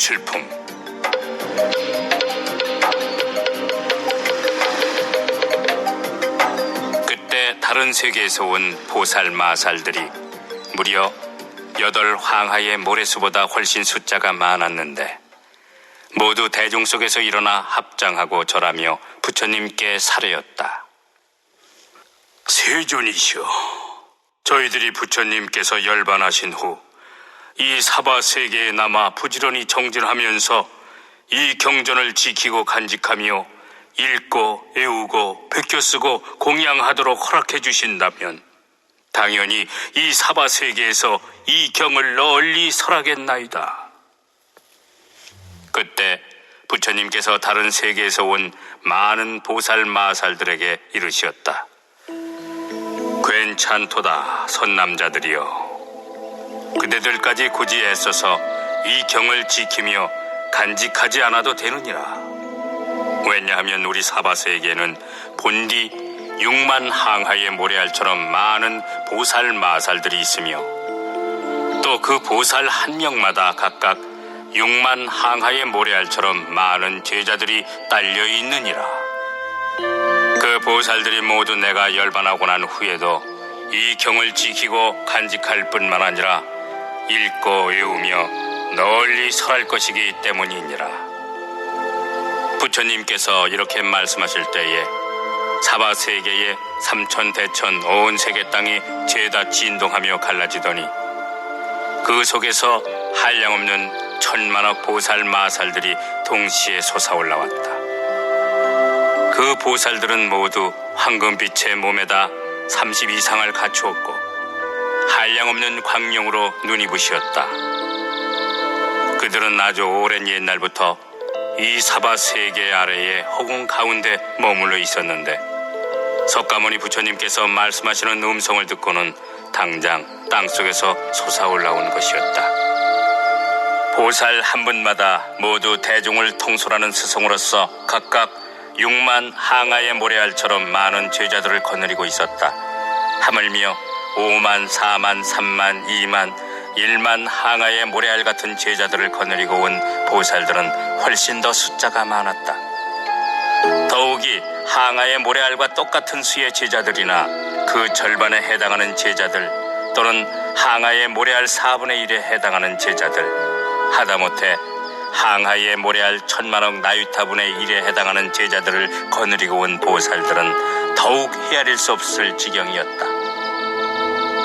출품. 그때 다른 세계에서 온 보살마살들이 무려 8황하의 모래수보다 훨씬 숫자가 많았는데 모두 대중 속에서 일어나 합장하고 절하며 부처님께 사례였다. 세존이시여, 저희들이 부처님께서 열반하신 후 이 사바 세계에 남아 부지런히 정진하면서 이 경전을 지키고 간직하며 읽고 애우고 베껴쓰고 공양하도록 허락해 주신다면 당연히 이 사바 세계에서 이 경을 널리 설하겠나이다. 그때 부처님께서 다른 세계에서 온 많은 보살 마살들에게 이르시었다. 괜찮도다, 선남자들이여. 그대들까지 굳이 애써서 이 경을 지키며 간직하지 않아도 되느니라. 왜냐하면 우리 사바세계에는 본디 6만 항하의 모래알처럼 많은 보살 마살들이 있으며 또 그 보살 한 명마다 각각 6만 항하의 모래알처럼 많은 제자들이 딸려 있느니라. 그 보살들이 모두 내가 열반하고 난 후에도 이 경을 지키고 간직할 뿐만 아니라 읽고 외우며 널리 설할 것이기 때문이니라. 부처님께서 이렇게 말씀하실 때에 사바세계의 삼천대천 온 세계 땅이 죄다 진동하며 갈라지더니 그 속에서 한량없는 천만억 보살 마살들이 동시에 솟아올라왔다. 그 보살들은 모두 황금빛의 몸에다 30 이상을 갖추었고 한량없는 광명으로 눈이 부시었다. 그들은 아주 오랜 옛날부터 이 사바 세계 아래의 허공 가운데 머물러 있었는데 석가모니 부처님께서 말씀하시는 음성을 듣고는 당장 땅속에서 솟아올라온 것이었다. 보살 한 분마다 모두 대중을 통솔하는 스승으로서 각각 6만 항하의 모래알처럼 많은 제자들을 거느리고 있었다. 하물며 5만, 4만, 3만, 2만, 1만 항하의 모래알 같은 제자들을 거느리고 온 보살들은 훨씬 더 숫자가 많았다. 더욱이 항하의 모래알과 똑같은 수의 제자들이나 그 절반에 해당하는 제자들 또는 항하의 모래알 4분의 1에 해당하는 제자들, 하다못해 항하의 모래알 1000만억 나유타분의 1에 해당하는 제자들을 거느리고 온 보살들은 더욱 헤아릴 수 없을 지경이었다.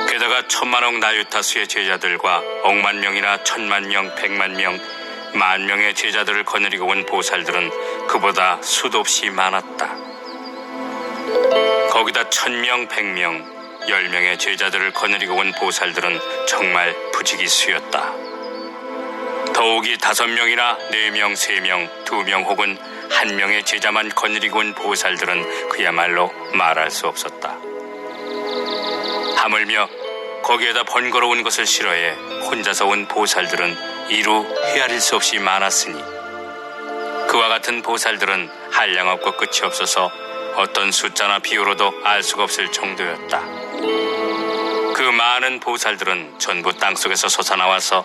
게다가 1000만억 나유타 수의 제자들과 억만 명이나 1000만 명, 100만 명, 10,000명의 제자들을 거느리고 온 보살들은 그보다 수도 없이 많았다. 거기다 1000명, 100명, 10명의 제자들을 거느리고 온 보살들은 정말 부지기수였다. 더욱이 5명이나 4명, 3명, 2명 혹은 1명의 제자만 거느리고 온 보살들은 그야말로 말할 수 없었다. 하물며 거기에다 번거로운 것을 싫어해 혼자서 온 보살들은 이루 헤아릴 수 없이 많았으니 그와 같은 보살들은 한량없고 끝이 없어서 어떤 숫자나 비유로도 알 수가 없을 정도였다. 그 많은 보살들은 전부 땅속에서 솟아나와서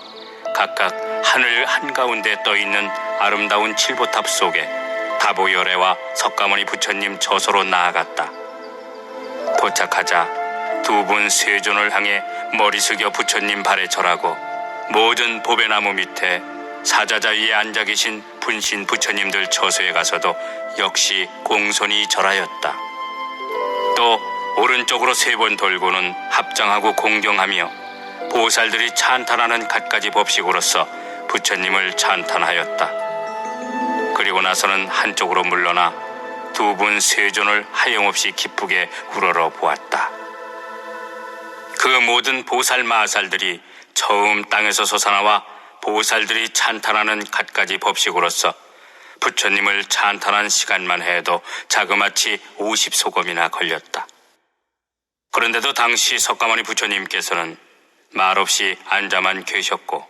각각 하늘 한가운데 떠있는 아름다운 칠보탑 속에 다보열애와 석가모니 부처님 저소로 나아갔다. 도착하자 두 분 세존을 향해 머리 숙여 부처님 발에 절하고 모든 보배나무 밑에 사자자 위에 앉아 계신 분신 부처님들 처소에 가서도 역시 공손히 절하였다. 또 오른쪽으로 3번 돌고는 합장하고 공경하며 보살들이 찬탄하는 갖가지 법식으로서 부처님을 찬탄하였다. 그리고 나서는 한쪽으로 물러나 두 분 세존을 하염없이 기쁘게 우러러 보았다. 그 모든 보살 마살들이 처음 땅에서 솟아나와 보살들이 찬탄하는 갖가지 법식으로서 부처님을 찬탄한 시간만 해도 자그마치 50소검이나 걸렸다. 그런데도 당시 석가모니 부처님께서는 말없이 앉아만 계셨고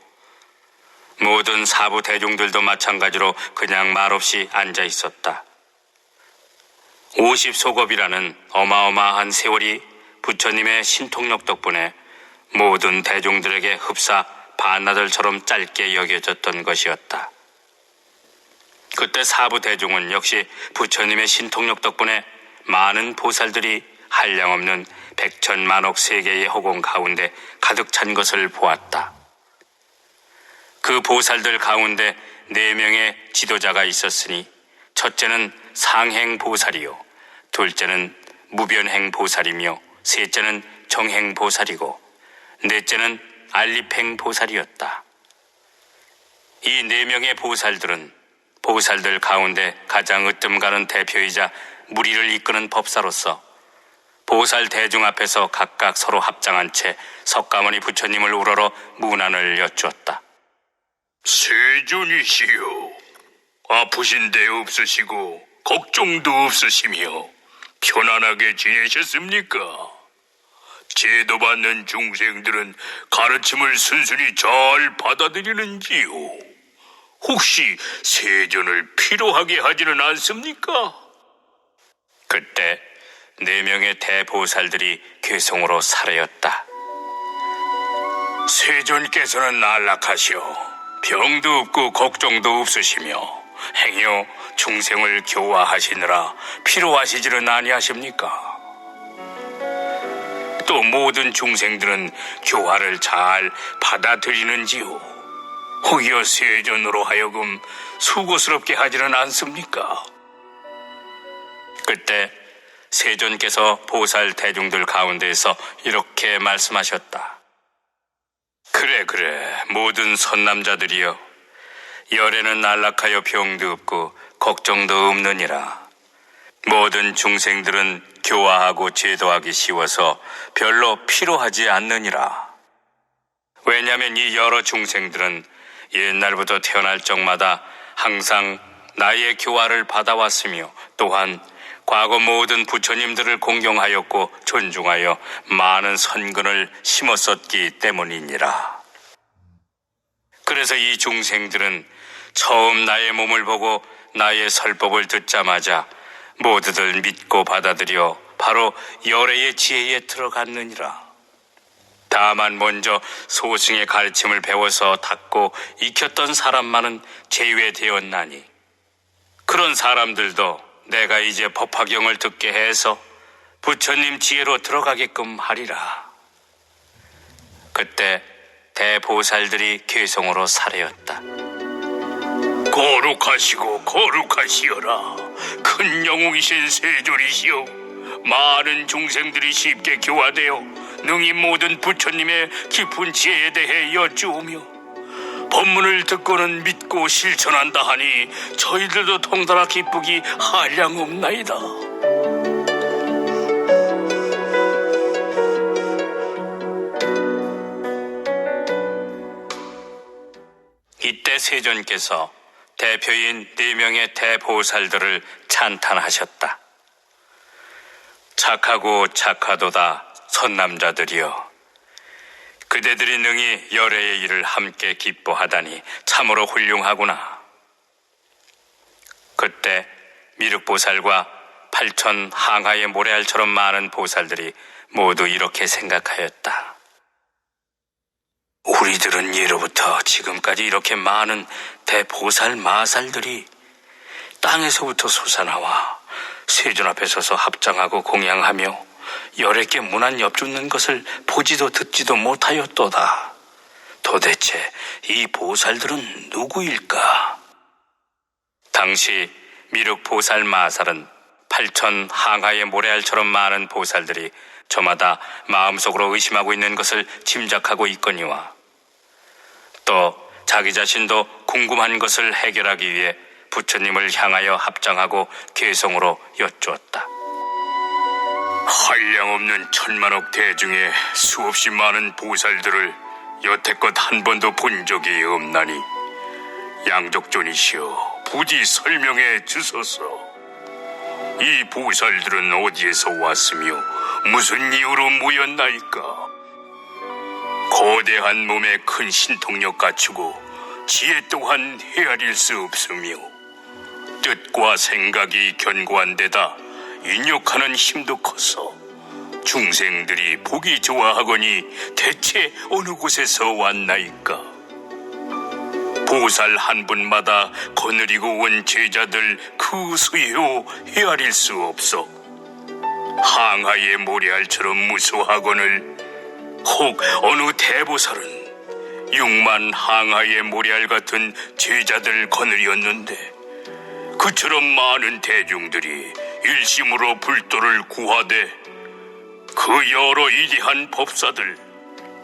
모든 사부 대중들도 마찬가지로 그냥 말없이 앉아 있었다. 50소겁이라는 어마어마한 세월이 부처님의 신통력 덕분에 모든 대중들에게 흡사 반나절처럼 짧게 여겨졌던 것이었다. 그때 사부 대중은 역시 부처님의 신통력 덕분에 많은 보살들이 한량없는 백천만억 세계의 허공 가운데 가득 찬 것을 보았다. 그 보살들 가운데 4명의 지도자가 있었으니 첫째는 상행보살이요, 둘째는 무변행보살이며 셋째는 정행보살이고 넷째는 알리팽보살이었다. 이 4명의 보살들은 보살들 가운데 가장 으뜸가는 대표이자 무리를 이끄는 법사로서 보살 대중 앞에서 각각 서로 합장한 채 석가모니 부처님을 우러러 문안을 여쭈었다. 세존이시여, 아프신 데 없으시고 걱정도 없으시며 편안하게 지내셨습니까? 제도받는 중생들은 가르침을 순순히 잘 받아들이는지요? 혹시 세존을 필요하게 하지는 않습니까? 그때 4명의 대보살들이 괴성으로 사례였다. 세존께서는 안락하시오, 병도 없고 걱정도 없으시며 행여 중생을 교화하시느라 필요하시지는 아니하십니까? 또 모든 중생들은 교화를 잘 받아들이는지요? 혹여 세존으로 하여금 수고스럽게 하지는 않습니까? 그때 세존께서 보살 대중들 가운데에서 이렇게 말씀하셨다. 그래, 모든 선남자들이여, 열에는 안락하여 병도 없고 걱정도 없느니라. 모든 중생들은 교화하고 제도하기 쉬워서 별로 필요하지 않느니라. 왜냐하면 이 여러 중생들은 옛날부터 태어날 적마다 항상 나의 교화를 받아왔으며 또한 과거 모든 부처님들을 공경하였고 존중하여 많은 선근을 심었었기 때문이니라. 그래서 이 중생들은 처음 나의 몸을 보고 나의 설법을 듣자마자 모두들 믿고 받아들여 바로 열애의 지혜에 들어갔느니라. 다만 먼저 소승의 가르침을 배워서 닦고 익혔던 사람만은 제외되었나니 그런 사람들도 내가 이제 법화경을 듣게 해서 부처님 지혜로 들어가게끔 하리라. 그때 대보살들이 괴성으로 사례였다. 거룩하시고 거룩하시어라. 큰 영웅이신 세존이시여, 많은 중생들이 쉽게 교화되어 능히 모든 부처님의 깊은 지혜에 대해 여쭈으며 법문을 듣고는 믿고 실천한다 하니 저희들도 통달아 기쁘기 한량없나이다. 이때 세존께서 대표인 4명의 대보살들을 찬탄하셨다. 착하고 착하도다 선남자들이여, 그대들이 능히 열애의 일을 함께 기뻐하다니 참으로 훌륭하구나. 그때 미륵보살과 8천 항하의 모래알처럼 많은 보살들이 모두 이렇게 생각하였다. 우리들은 예로부터 지금까지 이렇게 많은 대보살 마살들이 땅에서부터 솟아나와 세존 앞에 서서 합장하고 공양하며 열애께 문안 엽죽는 것을 보지도 듣지도 못하였도다. 도대체 이 보살들은 누구일까? 당시 미륵보살 마살은 8천 항하의 모래알처럼 많은 보살들이 저마다 마음속으로 의심하고 있는 것을 짐작하고 있거니와 또 자기 자신도 궁금한 것을 해결하기 위해 부처님을 향하여 합장하고 괴성으로 여쭈었다. 한량없는 천만억 대중에 수없이 많은 보살들을 여태껏 한 번도 본 적이 없나니 양족존이시여, 부디 설명해 주소서. 이 보살들은 어디에서 왔으며 무슨 이유로 모였나이까? 거대한 몸에 큰 신통력 갖추고 지혜 또한 헤아릴 수 없으며 뜻과 생각이 견고한 데다 인욕하는 힘도 커서 중생들이 보기 좋아하거니 대체 어느 곳에서 왔나이까? 보살 한 분마다 거느리고 온 제자들 그 수요 헤아릴 수 없어 항아의 모래알처럼 무수하거늘 혹 어느 대보살은 6만 항아의 모래알 같은 제자들 거느리었는데 그처럼 많은 대중들이 일심으로 불도를 구하되 그 여러 이리한 법사들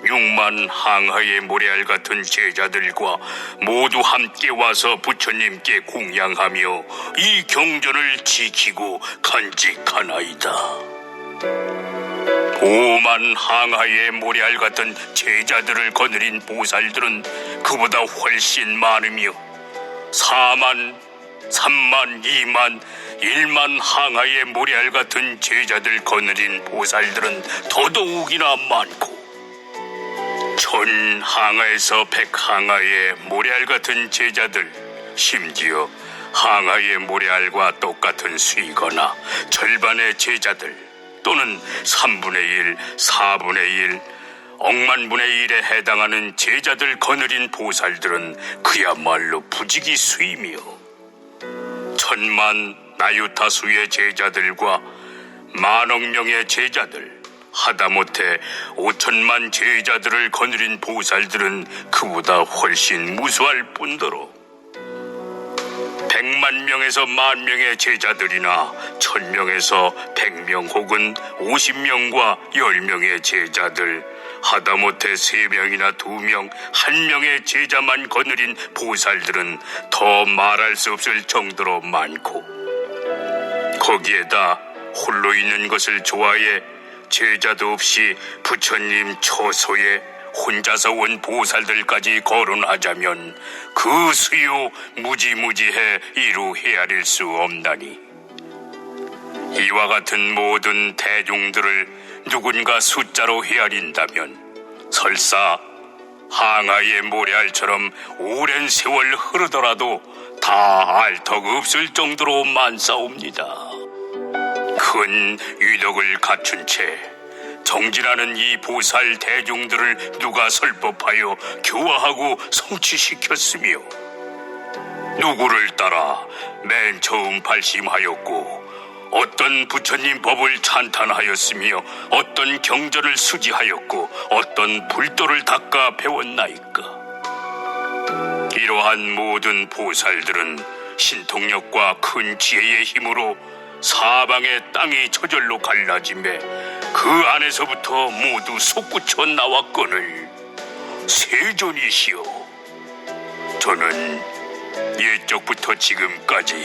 6만 항아의 모래알 같은 제자들과 모두 함께 와서 부처님께 공양하며 이 경전을 지키고 간직하나이다. 5만 항아의 모래알 같은 제자들을 거느린 보살들은 그보다 훨씬 많으며 4만, 3만, 2만, 1만 항아의 모래알 같은 제자들 거느린 보살들은 더더욱이나 많고 1000 항아에서 100 항아의 모래알 같은 제자들, 심지어 항아의 모래알과 똑같은 수이거나 절반의 제자들 또는 3분의 1, 4분의 1, 억만분의 1에 해당하는 제자들 거느린 보살들은 그야말로 부지기 수이며 1000만 나유타수의 제자들과 10,000,000 명의 제자들 하다못해 5천만 제자들을 거느린 보살들은 그보다 훨씬 무수할 뿐더러 100만 명에서 10,000,000명의 제자들이나 1000명에서 100명 혹은 50명과 10명의 제자들 하다못해 3명이나 2명, 1명의 제자만 거느린 보살들은 더 말할 수 없을 정도로 많고 거기에다 홀로 있는 것을 좋아해 제자도 없이 부처님 처소에 혼자서 온 보살들까지 거론하자면 그 수요 무지무지해 이루 헤아릴 수 없나니 이와 같은 모든 대중들을 누군가 숫자로 헤아린다면 설사 항아의 모래알처럼 오랜 세월 흐르더라도 다 알 턱 없을 정도로 많사옵니다. 큰 위덕을 갖춘 채 정진하는 이 보살 대중들을 누가 설법하여 교화하고 성취시켰으며 누구를 따라 맨 처음 발심하였고 어떤 부처님 법을 찬탄하였으며 어떤 경전을 수지하였고 어떤 불도를 닦아 배웠나이까. 이러한 모든 보살들은 신통력과 큰 지혜의 힘으로 사방의 땅이 저절로 갈라지매 그 안에서부터 모두 솟구쳐 나왔거늘 세존이시여. 저는 옛적부터 지금까지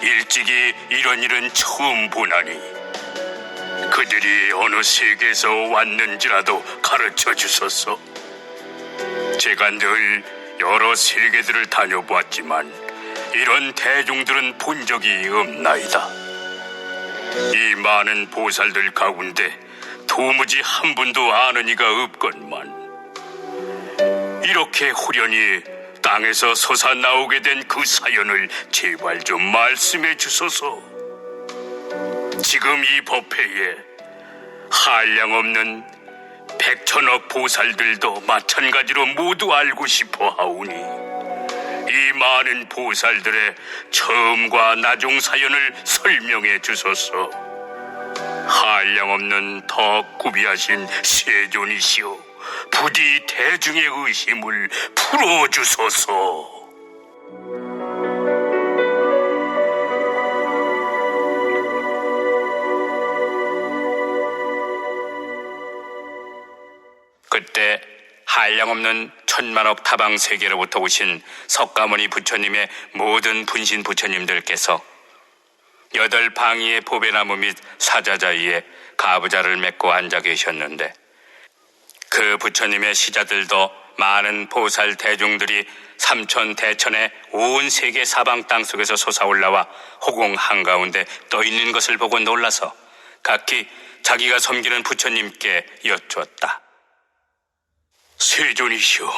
일찍이 이런 일은 처음 보나니 그들이 어느 세계에서 왔는지라도 가르쳐 주소서. 제가 늘 여러 세계들을 다녀보았지만 이런 대중들은 본 적이 없나이다. 이 많은 보살들 가운데 도무지 한 분도 아는 이가 없건만 이렇게 후련히 땅에서 솟아나오게 된 그 사연을 제발 좀 말씀해 주소서. 지금 이 법회에 한량없는 100천억 보살들도 마찬가지로 모두 알고 싶어 하오니 이 많은 보살들의 처음과 나중 사연을 설명해 주소서. 한량없는 더 구비하신 세존이시여, 부디 대중의 의심을 풀어주소서. 그때 한량없는 천만억 타방 세계로부터 오신 석가모니 부처님의 모든 분신 부처님들께서 8방위의 보배나무 및 사자자위에 가부좌를 맺고 앉아 계셨는데 그 부처님의 시자들도 많은 보살 대중들이 삼천 대천의 온 세계 사방 땅속에서 솟아올라와 호공 한가운데 떠있는 것을 보고 놀라서 각기 자기가 섬기는 부처님께 여쭈었다. 세존이시여,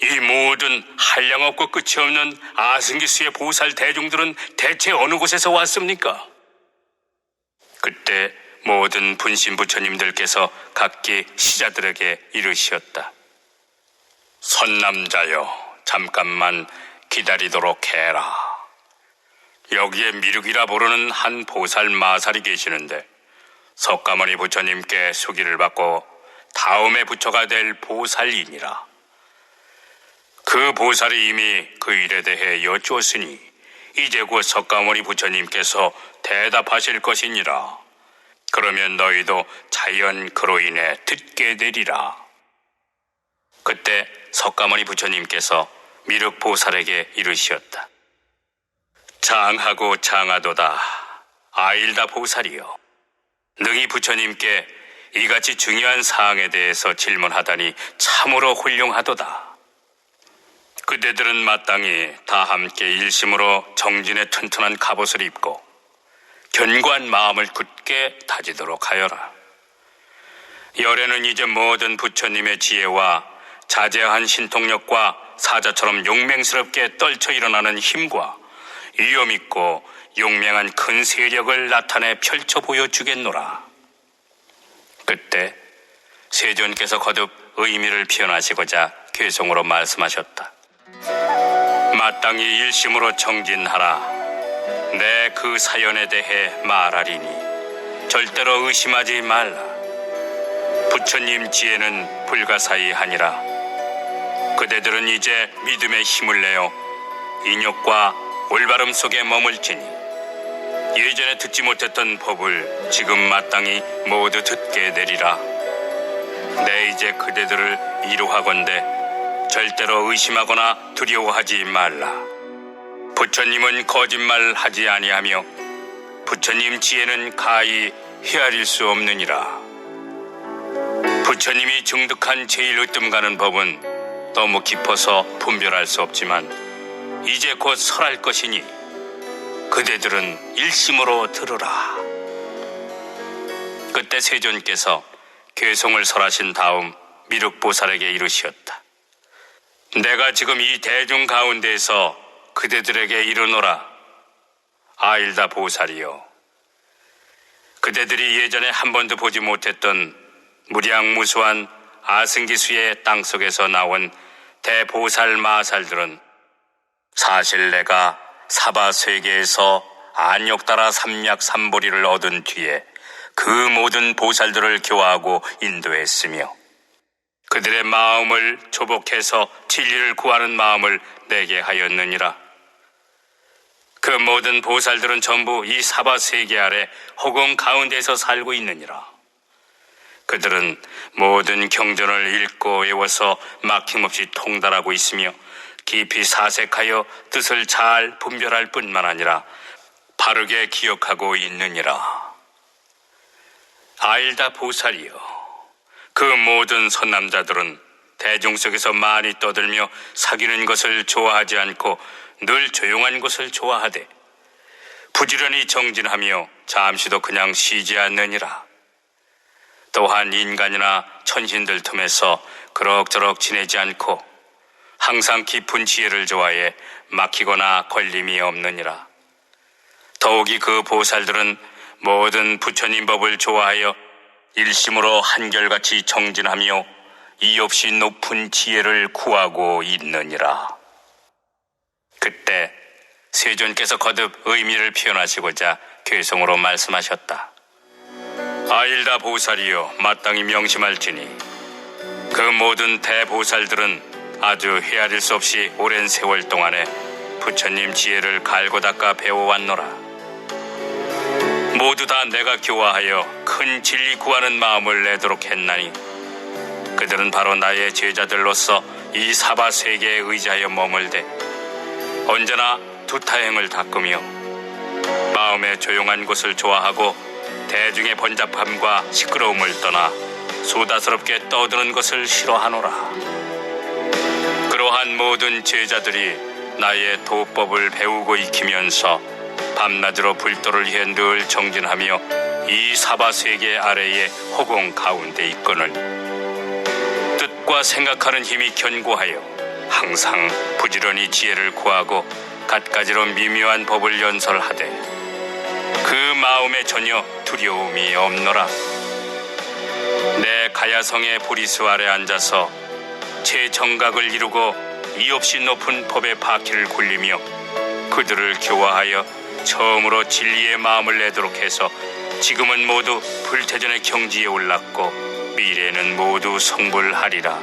이 모든 한량없고 끝이 없는 아승기수의 보살 대중들은 대체 어느 곳에서 왔습니까? 그때 모든 분신 부처님들께서 각기 시자들에게 이르시었다. 선남자여, 잠깐만 기다리도록 해라. 여기에 미륵이라 부르는 한 보살 마살이 계시는데 석가모니 부처님께 수기를 받고 다음에 부처가 될 보살이니라. 그 보살이 이미 그 일에 대해 여쭈었으니 이제 곧 석가모니 부처님께서 대답하실 것이니라. 그러면 너희도 자연 그로 인해 듣게 되리라. 그때 석가모니 부처님께서 미륵 보살에게 이르시었다. 장하고 장하도다. 아일다 보살이여. 능히 부처님께 이같이 중요한 사항에 대해서 질문하다니 참으로 훌륭하도다. 그대들은 마땅히 다 함께 일심으로 정진의 튼튼한 갑옷을 입고 견고한 마음을 굳게 다지도록 하여라. 열애는 이제 모든 부처님의 지혜와 자제한 신통력과 사자처럼 용맹스럽게 떨쳐 일어나는 힘과 위엄 있고 용맹한 큰 세력을 나타내 펼쳐 보여주겠노라. 그때 세존께서 거듭 의미를 표현하시고자 괴송으로 말씀하셨다. 마땅히 일심으로 정진하라. 내 그 사연에 대해 말하리니 절대로 의심하지 말라. 부처님 지혜는 불가사의하니라. 그대들은 이제 믿음의 힘을 내어 인욕과 올바름 속에 머물지니 예전에 듣지 못했던 법을 지금 마땅히 모두 듣게 되리라. 내 이제 그대들을 이루하건대 절대로 의심하거나 두려워하지 말라. 부처님은 거짓말하지 아니하며 부처님 지혜는 가히 헤아릴 수 없느니라. 부처님이 증득한 제일 으뜸가는 법은 너무 깊어서 분별할 수 없지만 이제 곧 설할 것이니 그대들은 일심으로 들으라. 그때 세존께서 괴송을 설하신 다음 미륵보살에게 이르시었다. 내가 지금 이 대중 가운데에서 그대들에게 이르노라. 아일다 보살이여, 그대들이 예전에 한 번도 보지 못했던 무량무수한 아승기수의 땅속에서 나온 대보살 마살들은 사실 내가 사바세계에서 안욕따라 삼약 삼보리를 얻은 뒤에 그 모든 보살들을 교화하고 인도했으며 그들의 마음을 조복해서 진리를 구하는 마음을 내게 하였느니라. 그 모든 보살들은 전부 이 사바세계 아래 허공 가운데서 살고 있느니라. 그들은 모든 경전을 읽고 외워서 막힘없이 통달하고 있으며 깊이 사색하여 뜻을 잘 분별할 뿐만 아니라 바르게 기억하고 있느니라. 아일다 보살이여, 그 모든 선남자들은 대중 속에서 많이 떠들며 사귀는 것을 좋아하지 않고 늘 조용한 것을 좋아하되 부지런히 정진하며 잠시도 그냥 쉬지 않느니라. 또한 인간이나 천신들 틈에서 그럭저럭 지내지 않고 항상 깊은 지혜를 좋아해 막히거나 걸림이 없느니라. 더욱이 그 보살들은 모든 부처님 법을 좋아하여 일심으로 한결같이 정진하며 이없이 높은 지혜를 구하고 있느니라. 그때 세존께서 거듭 의미를 표현하시고자 괴송으로 말씀하셨다. 아일다 보살이여, 마땅히 명심할지니 그 모든 대보살들은 아주 헤아릴 수 없이 오랜 세월 동안에 부처님 지혜를 갈고 닦아 배워왔노라. 모두 다 내가 교화하여 큰 진리 구하는 마음을 내도록 했나니 그들은 바로 나의 제자들로서 이 사바세계에 의지하여 머물되 언제나 두타행을 닦으며 마음의 조용한 곳을 좋아하고 대중의 번잡함과 시끄러움을 떠나 수다스럽게 떠드는 것을 싫어하노라. 그러한 모든 제자들이 나의 도법을 배우고 익히면서 밤낮으로 불도를 위해 늘 정진하며 이 사바세계 아래의 허공 가운데 있거늘 뜻과 생각하는 힘이 견고하여 항상 부지런히 지혜를 구하고 갖가지로 미묘한 법을 연설하되 그 마음에 전혀 두려움이 없노라. 내 가야성의 보리수 아래 앉아서 제 정각을 이루고 이없이 높은 법의 바퀴를 굴리며 그들을 교화하여 처음으로 진리의 마음을 내도록 해서 지금은 모두 불태전의 경지에 올랐고 미래에는 모두 성불하리라.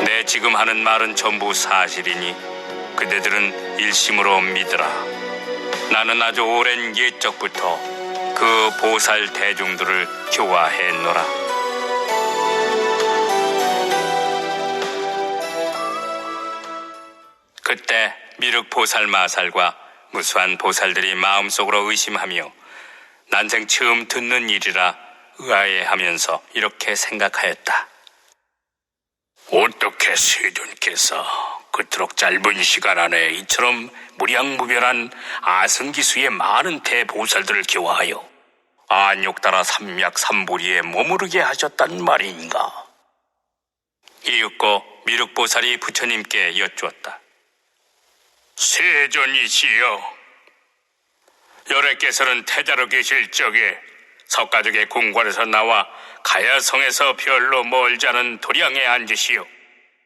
내 지금 하는 말은 전부 사실이니 그대들은 일심으로 믿으라. 나는 아주 오랜 옛적부터 그 보살 대중들을 교화했노라. 그때 미륵 보살 마살과 무수한 보살들이 마음속으로 의심하며 난생 처음 듣는 일이라 의아해하면서 이렇게 생각하였다. 어떻게 세존께서 그토록 짧은 시간 안에 이처럼 무량무변한 아승기수의 많은 대보살들을 교화하여 안욕따라 삼약삼보리에 머무르게 하셨단 말인가? 이윽고 미륵보살이 부처님께 여쭈었다. 세존이시여, 열애께서는 태자로 계실 적에 석가족의 궁궐에서 나와 가야성에서 별로 멀지 않은 도량에 앉으시오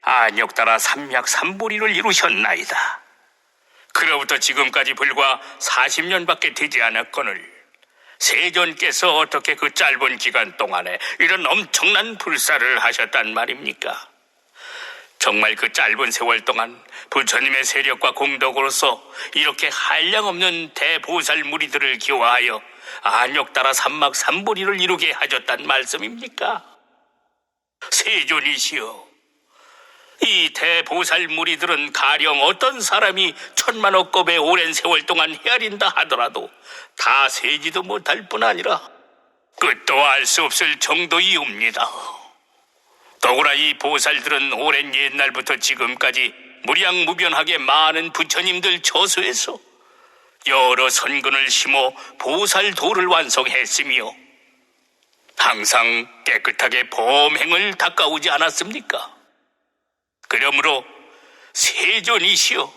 안욕따라 삼약삼보리를 이루셨나이다. 그로부터 지금까지 불과 40년밖에 되지 않았거늘 세존께서 어떻게 그 짧은 기간 동안에 이런 엄청난 불사를 하셨단 말입니까? 정말 그 짧은 세월 동안 부처님의 세력과 공덕으로서 이렇게 한량없는 대보살 무리들을 교화하여 안욕따라 삼막삼보리를 이루게 하셨단 말씀입니까? 세존이시여, 이 대보살 무리들은 가령 어떤 사람이 천만억겁의 오랜 세월 동안 헤아린다 하더라도 다 세지도 못할 뿐 아니라 끝도 알 수 없을 정도이옵니다. 더구나 이 보살들은 오랜 옛날부터 지금까지 무량무변하게 많은 부처님들 저수에서 여러 선근을 심어 보살도를 완성했으며 항상 깨끗하게 범행을 닦아오지 않았습니까? 그러므로 세존이시여,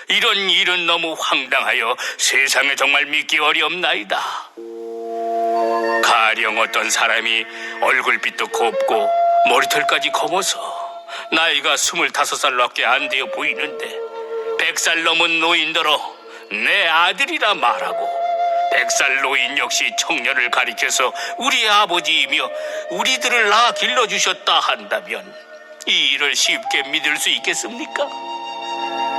이런 일은 너무 황당하여 세상에 정말 믿기 어렵나이다. 가령 어떤 사람이 얼굴빛도 곱고 머리털까지 검어서 나이가 25살밖에 안 되어 보이는데 100살 넘은 노인더러 내 아들이라 말하고 100살 노인 역시 청년을 가리켜서 우리 아버지이며 우리들을 낳아 길러주셨다 한다면 이 일을 쉽게 믿을 수 있겠습니까?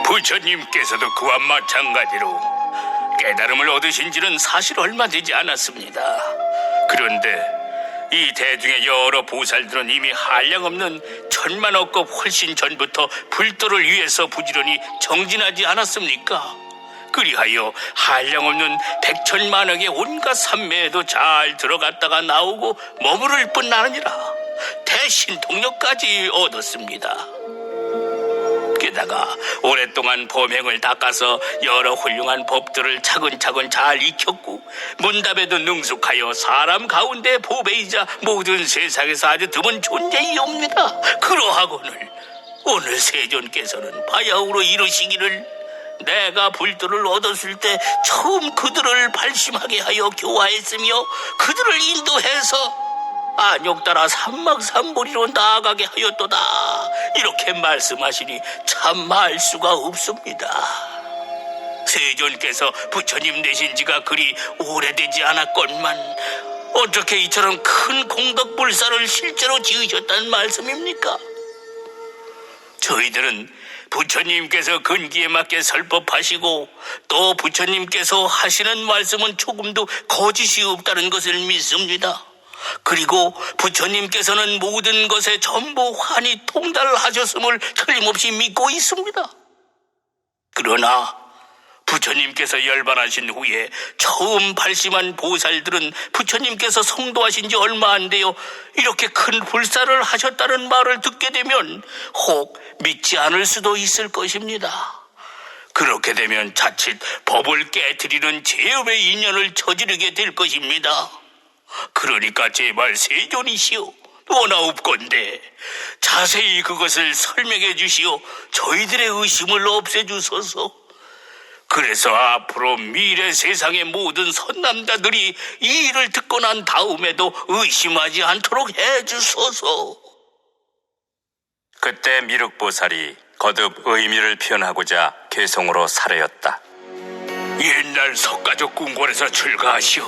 부처님께서도 그와 마찬가지로 깨달음을 얻으신 지는 사실 얼마 되지 않았습니다. 그런데 이 대중의 여러 보살들은 이미 한량없는 천만억급 훨씬 전부터 불도를 위해서 부지런히 정진하지 않았습니까? 그리하여 한량없는 백천만억의 온갖 산매에도 잘 들어갔다가 나오고 머무를 뿐 아니라 대신통력까지 얻었습니다. 게다가 오랫동안 범행을 닦아서 여러 훌륭한 법들을 차근차근 잘 익혔고 문답에도 능숙하여 사람 가운데 보배이자 모든 세상에서 아주 드문 존재이옵니다. 그러하거늘 오늘 세존께서는 바야흐로 이루시기를 내가 불도를 얻었을 때 처음 그들을 발심하게 하여 교화했으며 그들을 인도해서 안욕따라 삼막삼보리로 나아가게 하였도다, 이렇게 말씀하시니 참 알 수가 없습니다. 세존께서 부처님 되신 지가 그리 오래되지 않았건만 어떻게 이처럼 큰 공덕불사를 실제로 지으셨단 말씀입니까? 저희들은 부처님께서 근기에 맞게 설법하시고 또 부처님께서 하시는 말씀은 조금도 거짓이 없다는 것을 믿습니다. 그리고 부처님께서는 모든 것에 전부 환히 통달하셨음을 틀림없이 믿고 있습니다. 그러나 부처님께서 열반하신 후에 처음 발심한 보살들은 부처님께서 성도하신 지 얼마 안 되어 이렇게 큰 불사를 하셨다는 말을 듣게 되면 혹 믿지 않을 수도 있을 것입니다. 그렇게 되면 자칫 법을 깨트리는 죄업의 인연을 저지르게 될 것입니다. 그러니까 제발 세존이시오, 원하옵건대 자세히 그것을 설명해 주시오 저희들의 의심을 없애주소서. 그래서 앞으로 미래 세상의 모든 선남자들이 이 일을 듣고 난 다음에도 의심하지 않도록 해주소서. 그때 미륵보살이 거듭 의미를 표현하고자 개성으로 사례였다. 옛날 석가족 궁궐에서 출가하시오.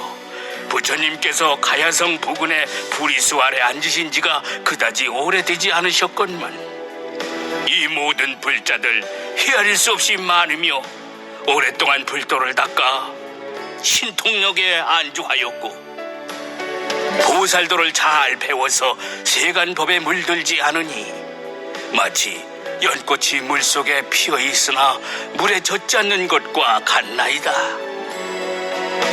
부처님께서 가야성 부근의 부리수 아래 앉으신 지가 그다지 오래되지 않으셨건만 이 모든 불자들 헤아릴 수 없이 많으며 오랫동안 불도를 닦아 신통력에 안주하였고 보살도를 잘 배워서 세간법에 물들지 않으니 마치 연꽃이 물속에 피어있으나 물에 젖지 않는 것과 같나이다.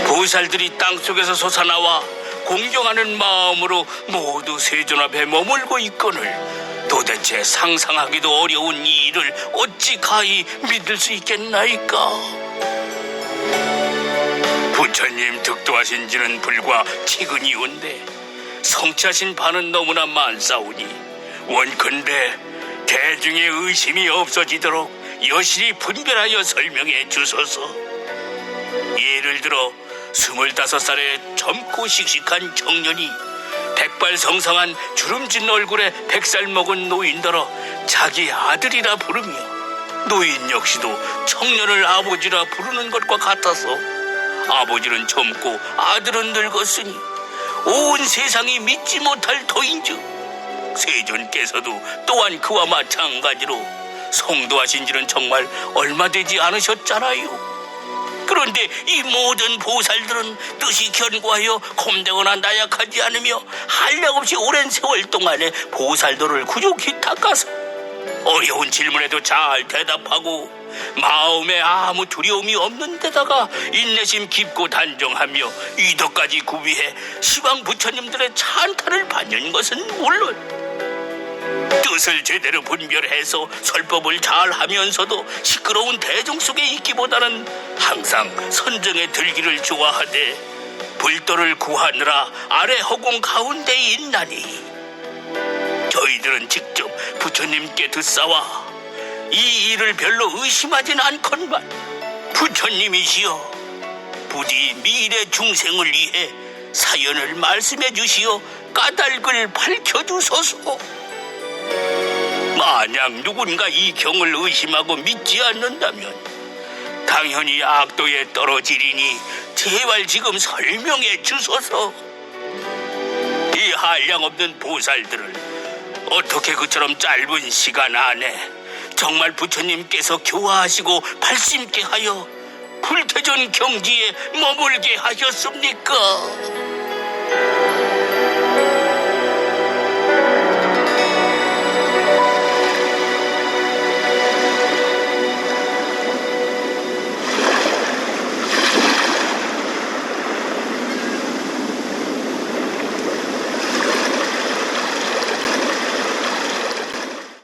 보살들이 땅속에서 솟아나와 공경하는 마음으로 모두 세존 앞에 머물고 있거늘 도대체 상상하기도 어려운 이 일을 어찌 가히 믿을 수 있겠나이까? 부처님 득도하신 지는 불과 최근이온데 성취하신 바는 너무나 많사오니 원컨대 대중의 의심이 없어지도록 여실히 분별하여 설명해 주소서. 예를 들어 25살의 젊고 씩씩한 청년이 백발성상한 주름진 얼굴에 100살 먹은 노인더러 자기 아들이라 부르며 노인 역시도 청년을 아버지라 부르는 것과 같아서 아버지는 젊고 아들은 늙었으니 온 세상이 믿지 못할 터인즉 세존께서도 또한 그와 마찬가지로 성도하신 지는 정말 얼마 되지 않으셨잖아요. 그런데 이 모든 보살들은 뜻이 견고하여 겁내거나 나약하지 않으며 한량없이 오랜 세월 동안에 보살도를 구족히 닦아서 어려운 질문에도 잘 대답하고 마음에 아무 두려움이 없는 데다가 인내심 깊고 단정하며 이덕까지 구비해 시방 부처님들의 찬탄을 받는 것은 물론 뜻을 제대로 분별해서 설법을 잘 하면서도 시끄러운 대중 속에 있기보다는 항상 선정에 들기를 좋아하되 불도를 구하느라 아래 허공 가운데 있나니 저희들은 직접 부처님께 듣사와 이 일을 별로 의심하진 않건만 부처님이시여 부디 미래 중생을 위해 사연을 말씀해 주시어 까닭을 밝혀주소서. 만약 누군가 이 경을 의심하고 믿지 않는다면 당연히 악도에 떨어지리니 제발 지금 설명해 주소서. 이 한량없는 보살들을 어떻게 그처럼 짧은 시간 안에 정말 부처님께서 교화하시고 발심케 하여 불태전 경지에 머물게 하셨습니까?